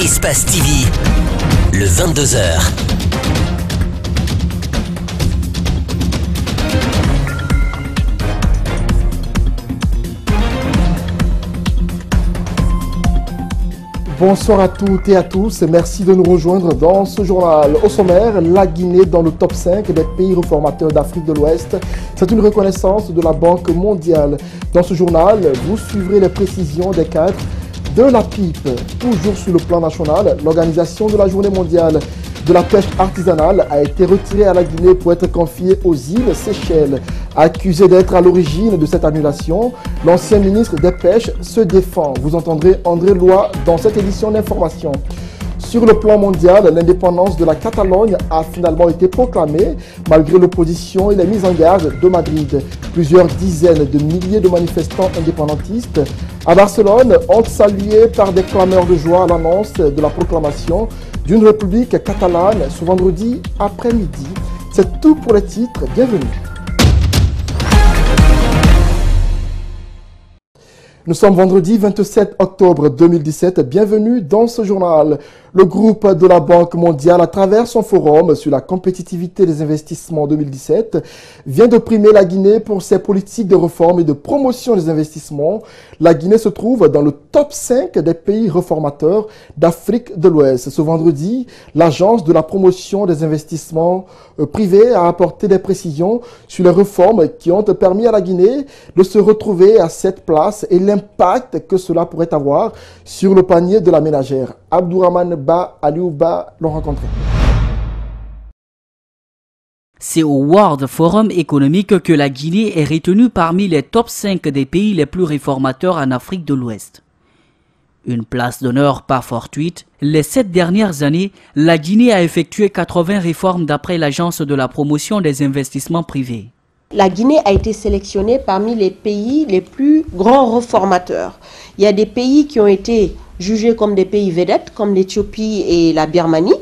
Espace TV, le 22h. Bonsoir à toutes et à tous, merci de nous rejoindre dans ce journal. Au sommaire, la Guinée dans le top 5 des pays réformateurs d'Afrique de l'Ouest. C'est une reconnaissance de la Banque mondiale. Dans ce journal, vous suivrez les précisions des cadres de la PIP. Toujours sur le plan national, l'organisation de la Journée mondiale de la pêche artisanale a été retirée à la Guinée pour être confiée aux îles Seychelles. Accusé d'être à l'origine de cette annulation, l'ancien ministre des Pêches se défend. Vous entendrez André Loy dans cette édition d'information. Sur le plan mondial, l'indépendance de la Catalogne a finalement été proclamée malgré l'opposition et les mises en garde de Madrid. Plusieurs dizaines de milliers de manifestants indépendantistes à Barcelone ont salué par des clameurs de joie l'annonce de la proclamation d'une république catalane ce vendredi après-midi. C'est tout pour les titres. Bienvenue. Nous sommes vendredi 27 octobre 2017. Bienvenue dans ce journal. Le groupe de la Banque mondiale, à travers son forum sur la compétitivité des investissements 2017, vient de primer la Guinée pour ses politiques de réforme et de promotion des investissements. La Guinée se trouve dans le top 5 des pays réformateurs d'Afrique de l'Ouest. Ce vendredi, l'Agence de la promotion des investissements privés a apporté des précisions sur les réformes qui ont permis à la Guinée de se retrouver à cette place et l'impact que cela pourrait avoir sur le panier de la ménagère. Abdourahmane Ba, Aliouba l'ont rencontré. C'est au World Forum économique que la Guinée est retenue parmi les top 5 des pays les plus réformateurs en Afrique de l'Ouest. Une place d'honneur pas fortuite, les 7 dernières années, la Guinée a effectué 80 réformes d'après l'Agence de la promotion des investissements privés. La Guinée a été sélectionnée parmi les pays les plus grands réformateurs. Il y a des pays qui ont été jugés comme des pays vedettes, comme l'Éthiopie et la Birmanie.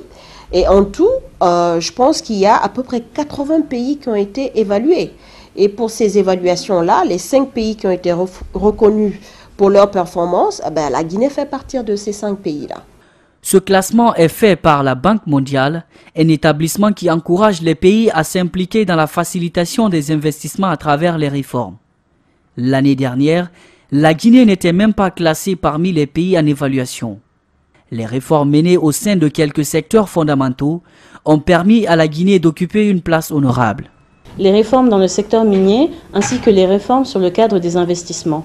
Et en tout, je pense qu'il y a à peu près 80 pays qui ont été évalués. Et pour ces évaluations-là, les 5 pays qui ont été reconnus pour leur performance, la Guinée fait partie de ces 5 pays-là. Ce classement est fait par la Banque mondiale, un établissement qui encourage les pays à s'impliquer dans la facilitation des investissements à travers les réformes. L'année dernière, la Guinée n'était même pas classée parmi les pays en évaluation. Les réformes menées au sein de quelques secteurs fondamentaux ont permis à la Guinée d'occuper une place honorable. Les réformes dans le secteur minier ainsi que les réformes sur le cadre des investissements.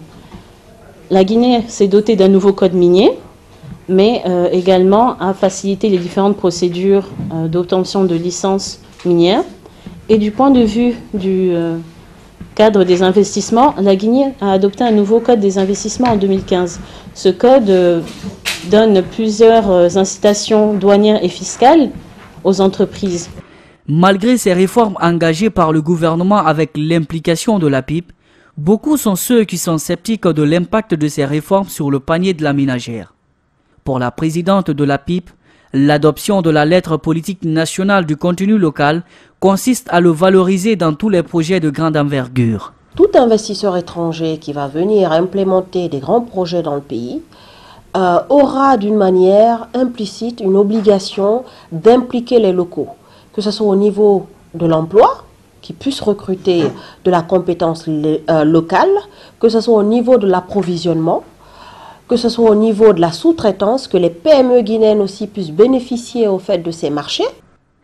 La Guinée s'est dotée d'un nouveau code minier, mais également a facilité les différentes procédures d'obtention de licences minières. Et du point de vue du cadre des investissements, la Guinée a adopté un nouveau code des investissements en 2015. Ce code donne plusieurs incitations douanières et fiscales aux entreprises. Malgré ces réformes engagées par le gouvernement avec l'implication de la PIP, beaucoup sont ceux qui sont sceptiques de l'impact de ces réformes sur le panier de la ménagère. Pour la présidente de la PIP, l'adoption de la lettre politique nationale du contenu local consiste à le valoriser dans tous les projets de grande envergure. Tout investisseur étranger qui va venir implémenter des grands projets dans le pays aura d'une manière implicite une obligation d'impliquer les locaux, que ce soit au niveau de l'emploi, qui puissent recruter de la compétence locale, que ce soit au niveau de l'approvisionnement, que ce soit au niveau de la sous-traitance, que les PME guinéennes aussi puissent bénéficier au fait de ces marchés.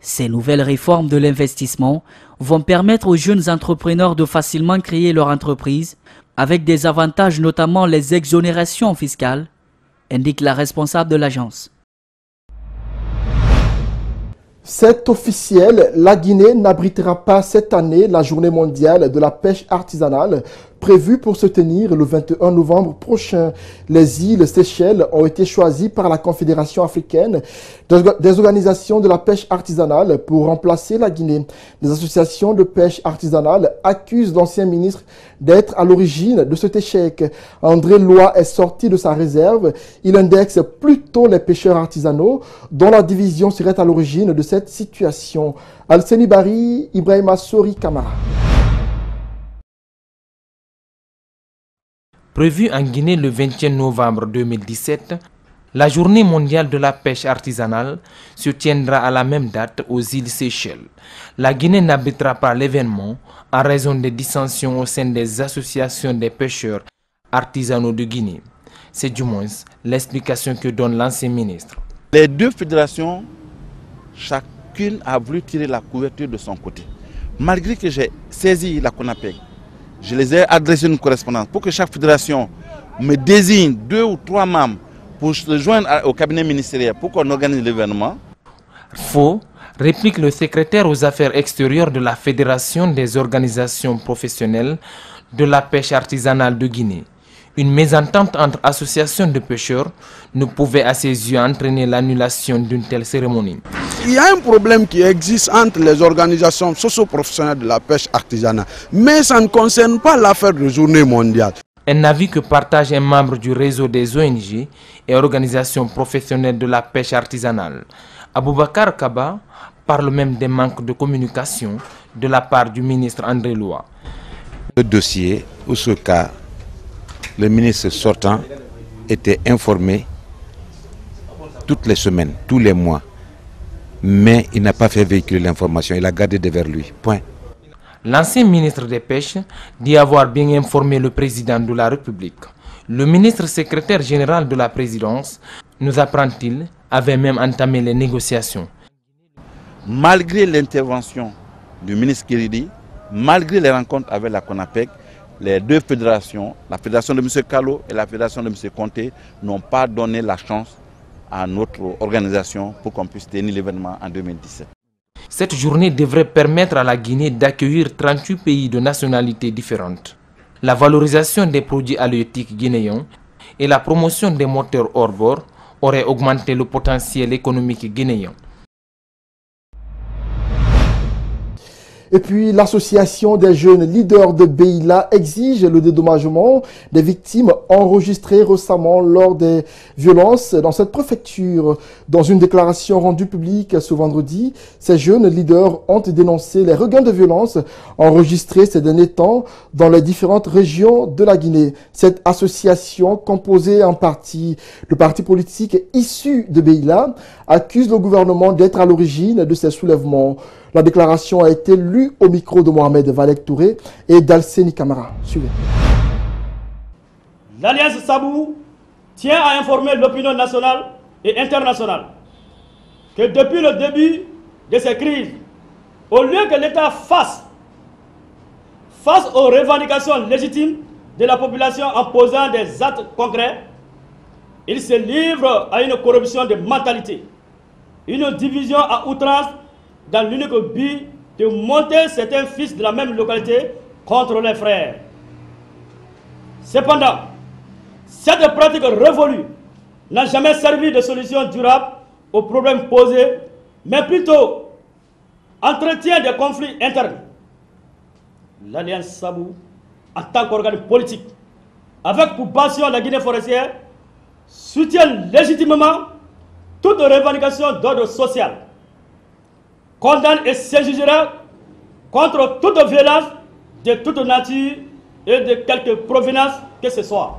Ces nouvelles réformes de l'investissement vont permettre aux jeunes entrepreneurs de facilement créer leur entreprise, avec des avantages notamment les exonérations fiscales, indique la responsable de l'agence. C'est officiel, la Guinée n'abritera pas cette année la journée mondiale de la pêche artisanale prévue pour se tenir le 21 novembre prochain. Les îles Seychelles ont été choisies par la Confédération africaine des organisations de la pêche artisanale pour remplacer la Guinée. Les associations de pêche artisanale accusent l'ancien ministre d'être à l'origine de cet échec. André Loy est sorti de sa réserve. Il indexe plutôt les pêcheurs artisanaux dont la division serait à l'origine de cette situation. Alseni Bari, Ibrahima Sori Kamara. Prévu en Guinée le 21 novembre 2017, La journée mondiale de la pêche artisanale se tiendra à la même date aux îles Seychelles. La Guinée n'abritera pas l'événement en raison des dissensions au sein des associations des pêcheurs artisanaux de Guinée. C'est du moins l'explication que donne l'ancien ministre. Les deux fédérations, chacune a voulu tirer la couverture de son côté. Malgré que j'ai saisi la CONAPEC, je les ai adressé une correspondance pour que chaque fédération me désigne 2 ou 3 membres pour se joindre au cabinet ministériel pour qu'on organise l'événement. Faux, réplique le secrétaire aux affaires extérieures de la Fédération des organisations professionnelles de la pêche artisanale de Guinée. Une mésentente entre associations de pêcheurs ne pouvait à ses yeux entraîner l'annulation d'une telle cérémonie. Il y a un problème qui existe entre les organisations socio-professionnelles de la pêche artisanale, mais ça ne concerne pas l'affaire de journée mondiale. Un avis que partage un membre du réseau des ONG et organisations professionnelles de la pêche artisanale. Aboubakar Kaba parle même des manques de communication de la part du ministre André Loa. Le dossier, ou ce cas, le ministre sortant était informé toutes les semaines, tous les mois, mais il n'a pas fait véhiculer l'information, il a gardé devant lui. Point. L'ancien ministre des Pêches dit avoir bien informé le président de la République. Le ministre secrétaire général de la présidence, nous apprend-il, avait même entamé les négociations. Malgré l'intervention du ministre Kiridi, malgré les rencontres avec la CONAPEC, les deux fédérations, la fédération de M. Kalo et la fédération de M. Conté, n'ont pas donné la chance à notre organisation pour qu'on puisse tenir l'événement en 2017. Cette journée devrait permettre à la Guinée d'accueillir 38 pays de nationalités différentes. La valorisation des produits halieutiques guinéens et la promotion des moteurs hors bord auraient augmenté le potentiel économique guinéen. Et puis, l'association des jeunes leaders de Beila exige le dédommagement des victimes enregistrées récemment lors des violences dans cette préfecture. Dans une déclaration rendue publique ce vendredi, ces jeunes leaders ont dénoncé les regains de violence enregistrés ces derniers temps dans les différentes régions de la Guinée. Cette association, composée en partie de partis politiques issus de Beila, accuse le gouvernement d'être à l'origine de ces soulèvements. La déclaration a été lue au micro de Mohamed Valek Touré et d'Alseni Kamara. Suivez. L'Alliance Sabou tient à informer l'opinion nationale et internationale que depuis le début de ces crises, au lieu que l'État face aux revendications légitimes de la population en posant des actes concrets, il se livre à une corruption de mentalité, une division à outrance dans l'unique but de monter certains fils de la même localité contre les frères. Cependant, cette pratique révolue n'a jamais servi de solution durable aux problèmes posés, mais plutôt entretient des conflits internes. L'Alliance Sabou, en tant qu'organe politique, avec pour passion la Guinée forestière, soutient légitimement toute revendication d'ordre social, condamne et s'injugera contre toute violence de toute nature et de quelque provenance que ce soit.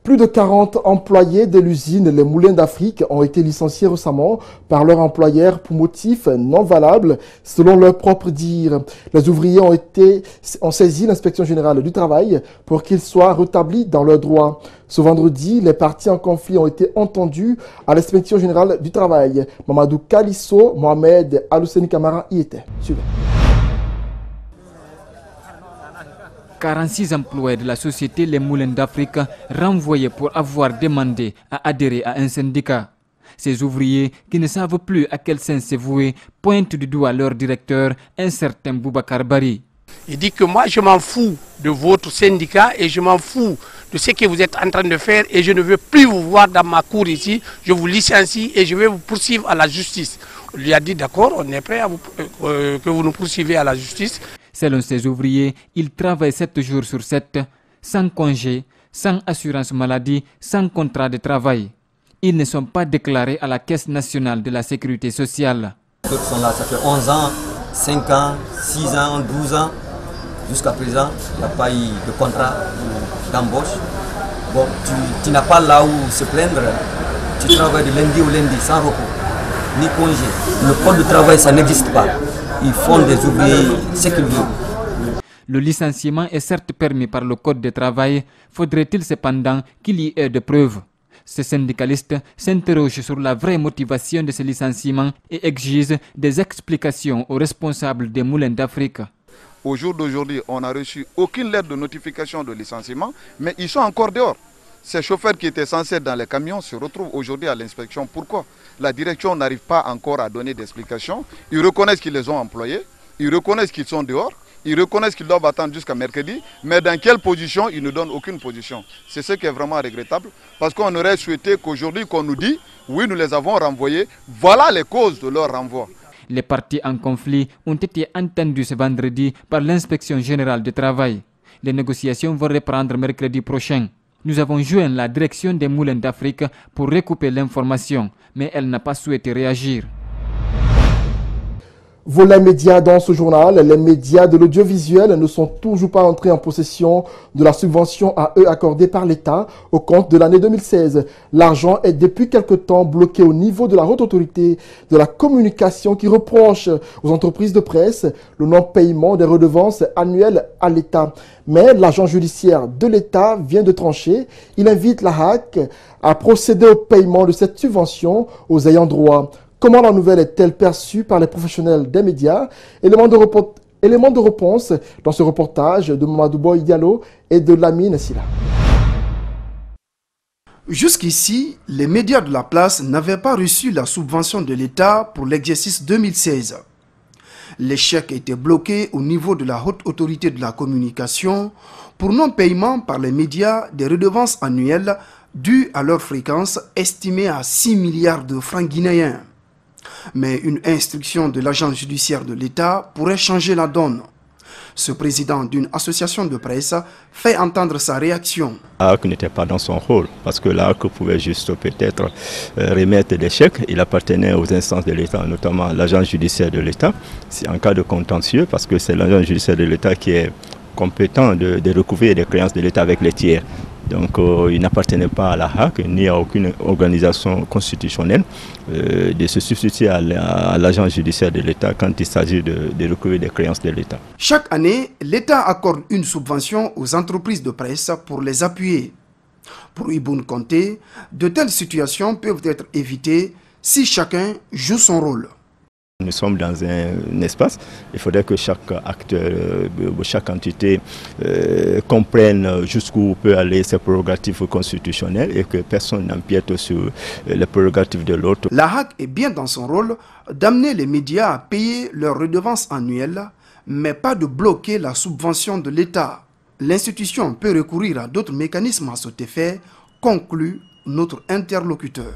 Plus de 40 employés de l'usine Les Moulins d'Afrique ont été licenciés récemment par leur employeur pour motifs non valables, selon leur propre dire. Les ouvriers ont saisi l'inspection générale du travail pour qu'ils soient rétablis dans leurs droits. Ce vendredi, les parties en conflit ont été entendues à l'inspection générale du travail. Mamadou Kalisso, Mohamed Alousseni Kamara y était. Suivez. 46 employés de la société Les Moulins d'Afrique renvoyés pour avoir demandé à adhérer à un syndicat. Ces ouvriers qui ne savent plus à quel sens se vouer pointent du doigt leur directeur, un certain Boubacar Bari. Il dit que moi je m'en fous de votre syndicat et je m'en fous de ce que vous êtes en train de faire et je ne veux plus vous voir dans ma cour ici, je vous licencie et je vais vous poursuivre à la justice. On lui a dit d'accord, on est prêt à que vous nous poursuivez à la justice. Selon ces ouvriers, ils travaillent 7 jours sur 7, sans congé, sans assurance maladie, sans contrat de travail. Ils ne sont pas déclarés à la Caisse nationale de la sécurité sociale. D'autres sont là, ça fait 11 ans, 5 ans, 6 ans, 12 ans. Jusqu'à présent, il n'y a pas eu de contrat d'embauche. bon, tu n'as pas là où se plaindre, tu travailles de lundi au lundi sans repos, ni congé. Le code de travail, ça n'existe pas. Ils font des ouvriers ce qu'ils veulent. Le licenciement est certes permis par le code du travail, faudrait-il cependant qu'il y ait des preuves? Ces syndicalistes s'interrogent sur la vraie motivation de ces licenciements et exigent des explications aux responsables des moulins d'Afrique. Au jour d'aujourd'hui, on n'a reçu aucune lettre de notification de licenciement, mais ils sont encore dehors. Ces chauffeurs qui étaient censés être dans les camions se retrouvent aujourd'hui à l'inspection. Pourquoi? La direction n'arrive pas encore à donner d'explications. Ils reconnaissent qu'ils les ont employés, ils reconnaissent qu'ils sont dehors, ils reconnaissent qu'ils doivent attendre jusqu'à mercredi, mais dans quelle position, ils ne donnent aucune position. C'est ce qui est vraiment regrettable, parce qu'on aurait souhaité qu'aujourd'hui, qu'on nous dise, oui, nous les avons renvoyés, voilà les causes de leur renvoi. Les partis en conflit ont été entendus ce vendredi par l'inspection générale du travail. Les négociations vont reprendre mercredi prochain. Nous avons joint la direction des moulins d'Afrique pour recouper l'information, mais elle n'a pas souhaité réagir. Volet médias dans ce journal, les médias de l'audiovisuel ne sont toujours pas entrés en possession de la subvention à eux accordée par l'État au compte de l'année 2016. L'argent est depuis quelque temps bloqué au niveau de la haute autorité de la communication qui reproche aux entreprises de presse le non-paiement des redevances annuelles à l'État. Mais l'agent judiciaire de l'État vient de trancher. Il invite la HAC à procéder au paiement de cette subvention aux ayants droit. Comment la nouvelle est-elle perçue par les professionnels des médias? Élément de réponse dans ce reportage de Mamadou Boy Diallo et de Lamine Silla. Jusqu'ici, les médias de la place n'avaient pas reçu la subvention de l'État pour l'exercice 2016. Les chèques étaient bloqués au niveau de la haute autorité de la communication pour non-paiement par les médias des redevances annuelles dues à leur fréquence estimée à 6 milliards de francs guinéens. Mais une instruction de l'agent judiciaire de l'État pourrait changer la donne. Ce président d'une association de presse fait entendre sa réaction. L'ARC n'était pas dans son rôle, parce que l'ARC pouvait juste peut-être remettre des chèques. Il appartenait aux instances de l'État, notamment l'agent judiciaire de l'État. C'est en cas de contentieux, parce que c'est l'agent judiciaire de l'État qui est compétent de recouvrir les créances de l'État avec les tiers. Donc il n'appartenait pas à la HAC ni à aucune organisation constitutionnelle de se substituer à l'agent judiciaire de l'État quand il s'agit de recouvrir des créances de l'État. Chaque année, l'État accorde une subvention aux entreprises de presse pour les appuyer. Pour Iboun Konté, de telles situations peuvent être évitées si chacun joue son rôle. Nous sommes dans un espace, il faudrait que chaque acteur, chaque entité comprenne jusqu'où peut aller ses prérogatives constitutionnelles et que personne n'empiète sur les prérogatives de l'autre. La HAC est bien dans son rôle d'amener les médias à payer leurs redevances annuelles, mais pas de bloquer la subvention de l'État. L'institution peut recourir à d'autres mécanismes à cet effet, conclut notre interlocuteur.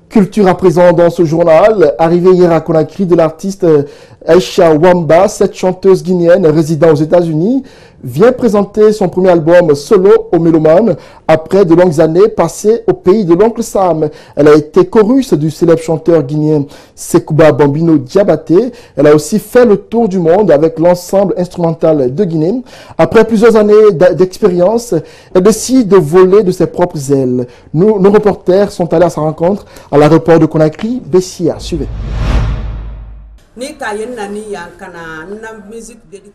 Culture à présent dans ce journal. Arrivée hier à Conakry de l'artiste Aïcha Wamba, cette chanteuse guinéenne résidant aux États-Unis, vient présenter son premier album solo au Mélomanes après de longues années passées au pays de l'oncle Sam. Elle a été chorus du célèbre chanteur guinéen Sekouba Bambino Diabaté. Elle a aussi fait le tour du monde avec l'ensemble instrumental de Guinée. Après plusieurs années d'expérience, elle décide de voler de ses propres ailes. Nos reporters sont allés à sa rencontre à l'aéroport de Conakry. Bessia, suivez.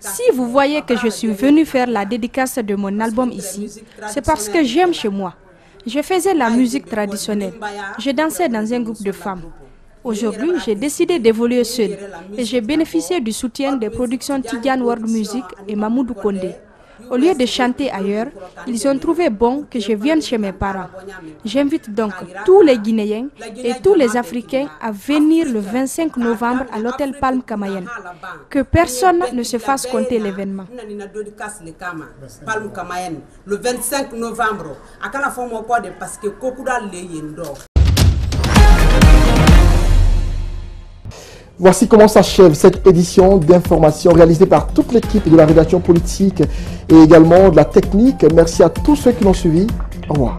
Si vous voyez que je suis venu faire la dédicace de mon album ici, c'est parce que j'aime chez moi. Je faisais la musique traditionnelle. Je dansais dans un groupe de femmes. Aujourd'hui, j'ai décidé d'évoluer seul et j'ai bénéficié du soutien des productions Tidian World Music et Mamoudou Kondé. Au lieu de chanter ailleurs, ils ont trouvé bon que je vienne chez mes parents. J'invite donc tous les Guinéens et tous les Africains à venir le 25 novembre à l'hôtel Palm Camayen. Que personne ne se fasse compter l'événement. Le 25 novembre, Voici comment s'achève cette édition d'information réalisée par toute l'équipe de la rédaction politique et également de la technique. Merci à tous ceux qui l'ont suivi. Au revoir.